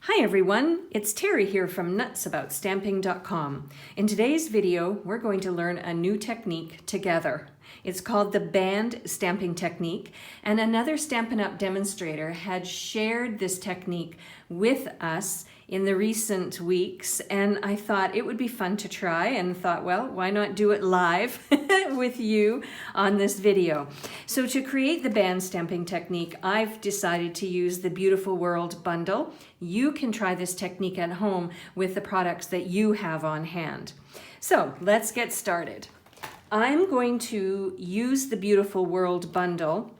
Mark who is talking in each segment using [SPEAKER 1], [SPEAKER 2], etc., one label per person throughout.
[SPEAKER 1] Hi everyone, it's Terry here from nutsaboutsstamping.com. In today's video, we're going to learn a new technique together. It's called the band stamping technique, and another Stampin' Up! Demonstrator had shared this technique with us in the recent weeks, and I thought it would be fun to try and thought, well, why not do it live with you on this video? So to create the band stamping technique, I've decided to use the Beautiful World bundle. You can try this technique at home with the products that you have on hand. So let's get started. I'm going to use the Beautiful World bundle,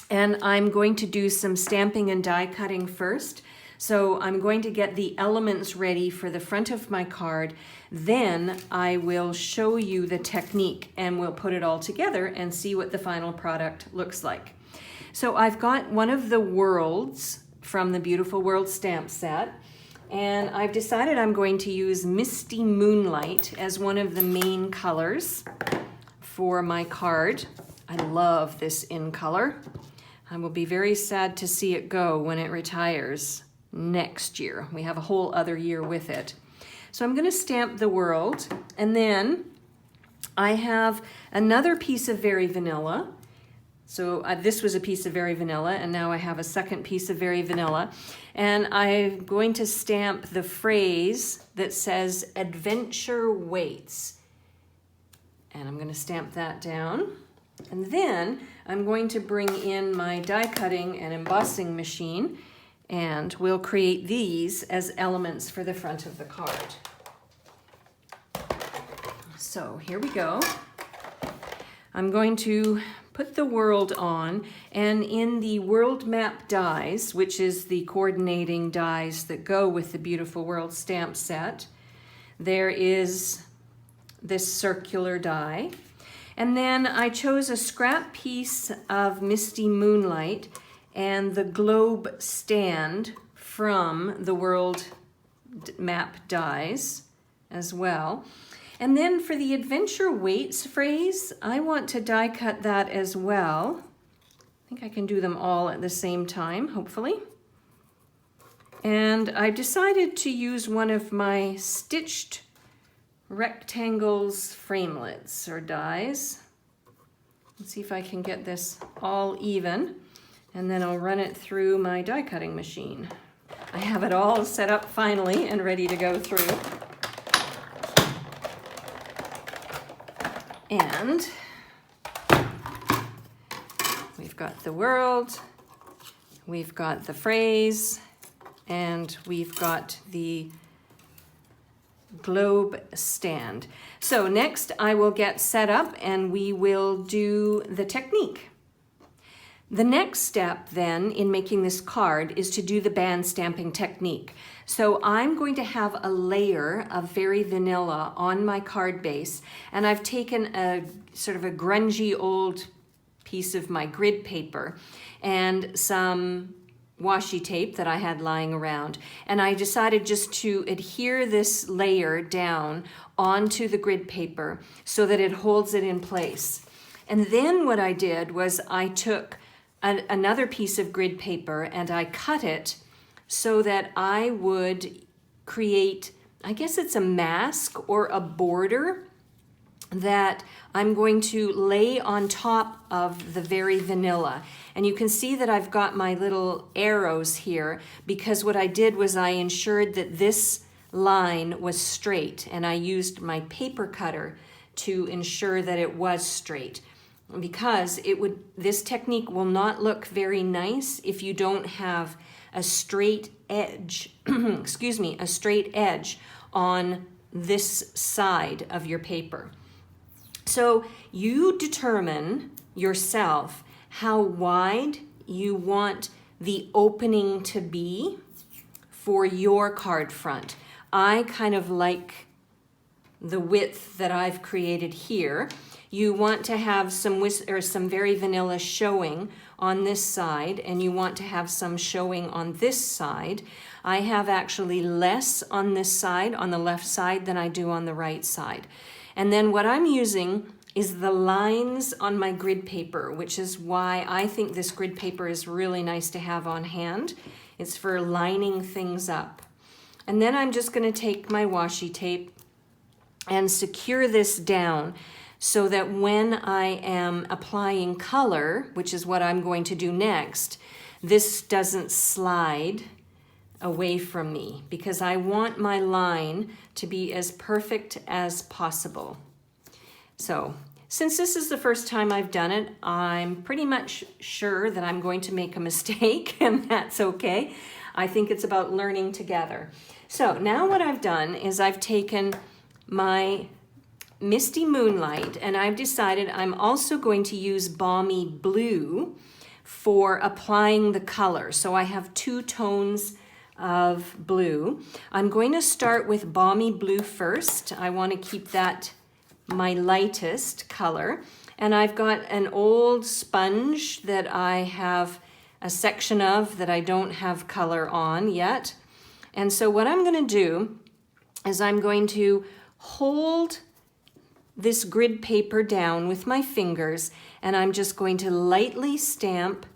[SPEAKER 1] and I'm going to do some stamping and die cutting first. So I'm going to get the elements ready for the front of my card. Then I will show you the technique and we'll put it all together and see what the final product looks like. So I've got one of the worlds from the Beautiful World stamp set, and I've decided I'm going to use Misty Moonlight as one of the main colors for my card. I love this in color. I will be very sad to see it go when it retires next year. We have a whole other year with it. So I'm going to stamp the world, and then I have another piece of Very Vanilla. So this was a piece of Very Vanilla, and now I have a second piece of Very Vanilla, and I'm going to stamp the phrase that says Adventure Waits, and I'm going to stamp that down. And then I'm going to bring in my die cutting and embossing machine, and we'll create these as elements for the front of the card. So here we go. I'm going to put the world on, and in the world map dies, which is the coordinating dies that go with the Beautiful World stamp set, there is this circular die. And then I chose a scrap piece of Misty Moonlight and the globe stand from the world map dies as well. And then for the Adventure Waits phrase, I want to die cut that as well. I think I can do them all at the same time, hopefully. And I decided to use one of my stitched rectangles framelits or dies. Let's see if I can get this all even. And then I'll run it through my die cutting machine. I have it all set up finally and ready to go through. And we've got the world, we've got the phrase, and we've got the globe stand. So next I will get set up and we will do the technique. The next step then in making this card is to do the band stamping technique. So I'm going to have a layer of Very Vanilla on my card base, and I've taken a sort of a grungy old piece of my grid paper and some washi tape that I had lying around, and I decided just to adhere this layer down onto the grid paper so that it holds it in place. And then what I did was I took another piece of grid paper and I cut it so that I would create, I guess it's a mask or a border that I'm going to lay on top of the Very Vanilla. And you can see that I've got my little arrows here because what I did was I ensured that this line was straight, and I used my paper cutter to ensure that it was straight, because this technique will not look very nice if you don't have a straight edge, excuse me, a straight edge on this side of your paper. So you determine yourself how wide you want the opening to be for your card front. I kind of like the width that I've created here. You want to have some Very Vanilla showing on this side, and you want to have some showing on this side. I have actually less on this side, on the left side, than I do on the right side. And then what I'm using is the lines on my grid paper, which is why I think this grid paper is really nice to have on hand. It's for lining things up. And then I'm just going to take my washi tape and secure this down so that when I am applying color, which is what I'm going to do next, this doesn't slide away from me, because I want my line to be as perfect as possible. So since this is the first time I've done it, I'm pretty much sure that I'm going to make a mistake, and that's okay. I think it's about learning together. So now what I've done is I've taken my Misty Moonlight, and I've decided I'm also going to use Balmy Blue for applying the color. So I have 2 tones of blue. I'm going to start with Balmy Blue first. I want to keep that my lightest color. And I've got an old sponge that I have a section of that I don't have color on yet. And so what I'm going to do is I'm going to hold this grid paper down with my fingers, and I'm just going to lightly stamp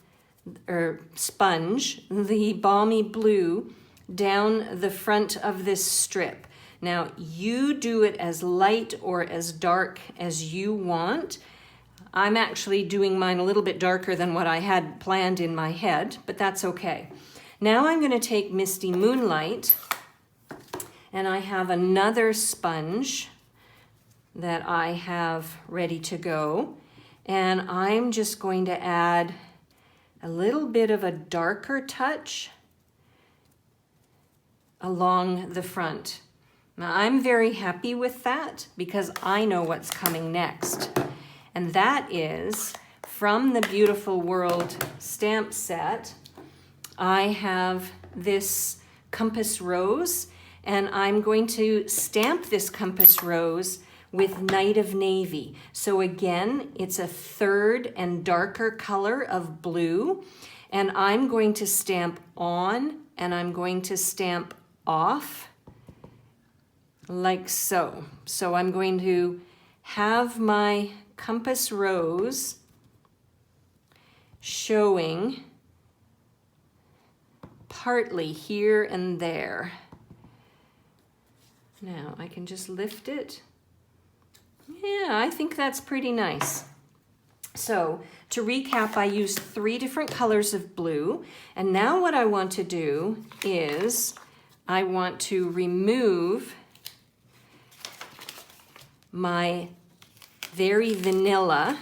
[SPEAKER 1] or sponge the Balmy Blue down the front of this strip. Now you do it as light or as dark as you want. I'm actually doing mine a little bit darker than what I had planned in my head, but that's okay. Now I'm going to take Misty Moonlight, and I have another sponge that I have ready to go, and I'm just going to add a little bit of a darker touch along the front. Now I'm very happy with that because I know what's coming next, and that is from the Beautiful World stamp set. I have this compass rose, and I'm going to stamp this compass rose with Night of Navy. So again, it's a third and darker color of blue, and I'm going to stamp on and I'm going to stamp off like so. So I'm going to have my compass rose showing partly here and there. Now I can just lift it. Yeah, I think that's pretty nice. So to recap, I used 3 different colors of blue, and now what I want to do is I want to remove my Very Vanilla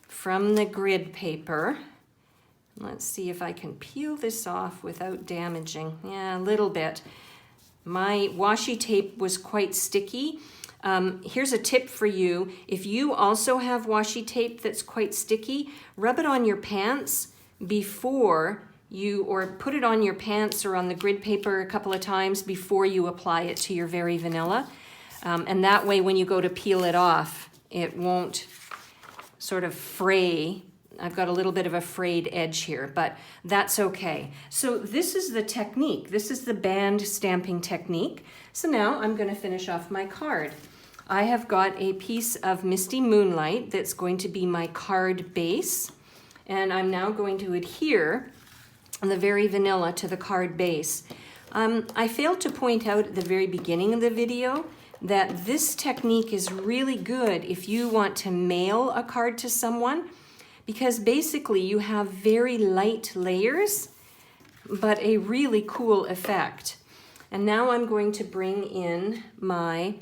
[SPEAKER 1] from the grid paper. Let's see if I can peel this off without damaging. Yeah, a little bit. My washi tape was quite sticky. Here's a tip for you. If you also have washi tape that's quite sticky, rub it on your pants before you, or put it on your pants or on the grid paper a couple of times before you apply it to your Very Vanilla. And that way when you go to peel it off, it won't sort of fray. I've got a little bit of a frayed edge here, but that's okay. So this is the technique. This is the band stamping technique. So now I'm going to finish off my card. I have got a piece of Misty Moonlight that's going to be my card base, and I'm now going to adhere the Very Vanilla to the card base. I failed to point out at the very beginning of the video that this technique is really good if you want to mail a card to someone, because basically you have very light layers, but a really cool effect. And now I'm going to bring in my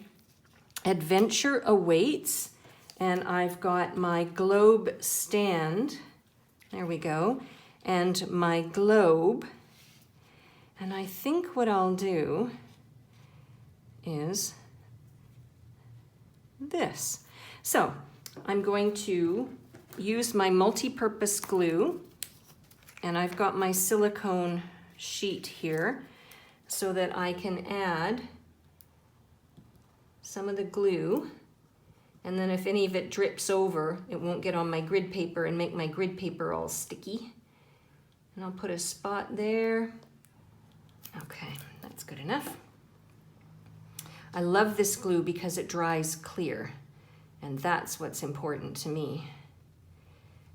[SPEAKER 1] Adventure Awaits, and I've got my globe stand, there we go, and my globe. And I think what I'll do is this. So I'm going to use my multi-purpose glue, and I've got my silicone sheet here so that I can add some of the glue, and then if any of it drips over, it won't get on my grid paper and make my grid paper all sticky. And I'll put a spot there. Okay, that's good enough. I love this glue because it dries clear, and that's what's important to me.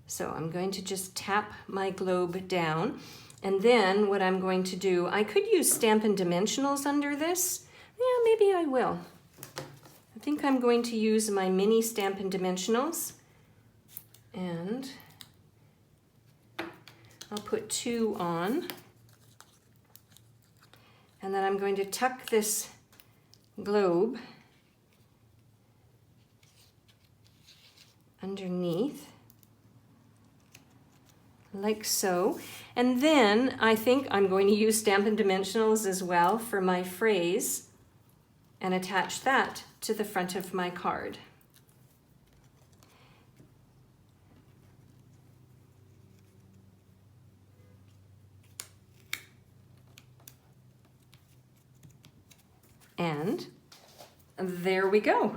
[SPEAKER 1] So I'm going to just tap my globe down. And then what I'm going to do, I could use Stampin' Dimensionals under this. Yeah, maybe I will. I think I'm going to use my mini Stampin' Dimensionals, and I'll put 2 on. And then I'm going to tuck this globe underneath, like so. And then I think I'm going to use Stampin' Dimensionals as well for my phrase and attach that to the front of my card. And there we go.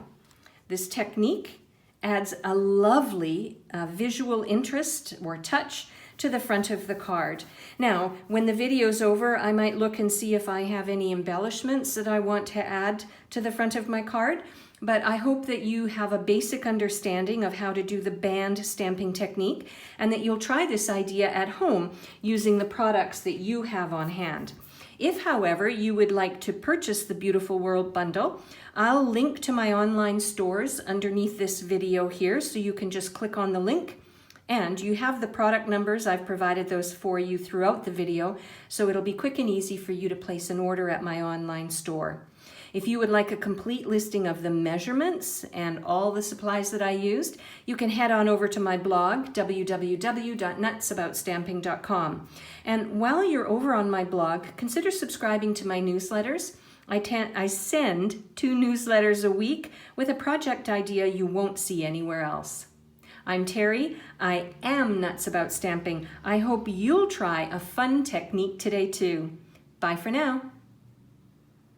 [SPEAKER 1] This technique adds a lovely visual interest or touch to the front of the card. Now, when the video's over, I might look and see if I have any embellishments that I want to add to the front of my card, but I hope that you have a basic understanding of how to do the band stamping technique and that you'll try this idea at home using the products that you have on hand. If, however, you would like to purchase the Beautiful World bundle, I'll link to my online stores underneath this video here, so you can just click on the link. And you have the product numbers. I've provided those for you throughout the video, so it'll be quick and easy for you to place an order at my online store. If you would like a complete listing of the measurements and all the supplies that I used, you can head on over to my blog, www.nutsaboutstamping.com. And while you're over on my blog, consider subscribing to my newsletters. I send 2 newsletters a week with a project idea you won't see anywhere else. I'm Terry. I am Nuts About Stamping. I hope you'll try a fun technique today too. Bye for now.